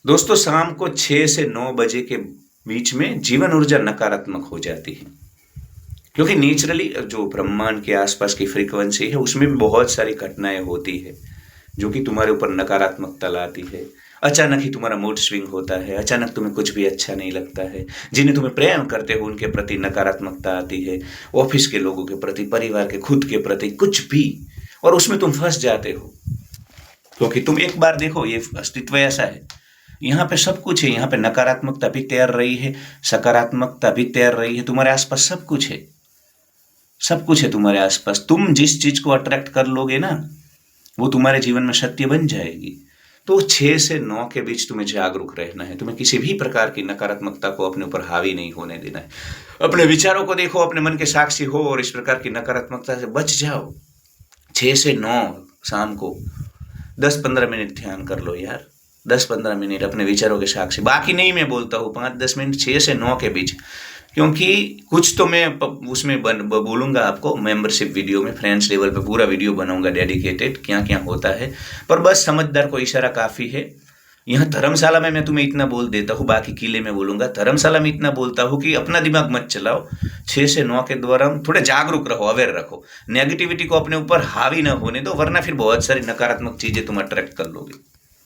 दोस्तों, शाम को 6 से 9 बजे के बीच में जीवन ऊर्जा नकारात्मक हो जाती है, क्योंकि नेचुरली जो ब्रह्मांड के आसपास की फ्रीक्वेंसी है उसमें भी बहुत सारी घटनाएं होती है जो कि तुम्हारे ऊपर नकारात्मकता लाती है। अचानक ही तुम्हारा मूड स्विंग होता है, अचानक तुम्हें कुछ भी अच्छा नहीं लगता है। जिन्हें तुम्हें प्रेम करते हो उनके प्रति नकारात्मकता आती है, ऑफिस के लोगों के प्रति, परिवार के, खुद के प्रति, कुछ भी। और उसमें तुम फंस जाते हो, क्योंकि तुम एक बार देखो, ये अस्तित्व ऐसा है, यहाँ पे सब कुछ है। यहाँ पे नकारात्मकता भी तैर रही है, सकारात्मकता भी तैर रही है। तुम्हारे आसपास सब कुछ है, सब कुछ है तुम्हारे आसपास। तुम जिस चीज को अट्रैक्ट कर लोगे ना, वो तुम्हारे जीवन में सत्य बन जाएगी। तो 6 से 9 के बीच तुम्हें जागरूक रहना है। तुम्हें किसी भी प्रकार की नकारात्मकता को अपने ऊपर हावी नहीं होने देना है। अपने विचारों को देखो, अपने मन के साक्षी हो और इस प्रकार की नकारात्मकता से बच जाओ। 6 से 9 शाम को 10-15 मिनट ध्यान कर लो यार। 10-15 मिनट अपने विचारों के साक्षी। बाकी नहीं मैं बोलता हूँ, 5-10 मिनट 6 से 9 के बीच। क्योंकि कुछ तो मैं उसमें बोलूंगा आपको, मेंबरशिप वीडियो में, फ्रेंड्स लेवल पे पूरा वीडियो बनाऊंगा डेडिकेटेड, क्या क्या होता है। पर बस समझदार को इशारा काफी है। यहाँ धर्मशाला में मैं तुम्हें इतना बोल देता हूँ, बाकी किले में बोलूंगा। धर्मशाला में इतना बोलता हूँ कि अपना दिमाग मत चलाओ। 6 से 9 के दौरान थोड़े जागरूक रहो, अवेयर रखो। नेगेटिविटी को अपने ऊपर हावी ना होने दो, वरना फिर बहुत सारी नकारात्मक चीजें तुम अट्रैक्ट कर लोगे।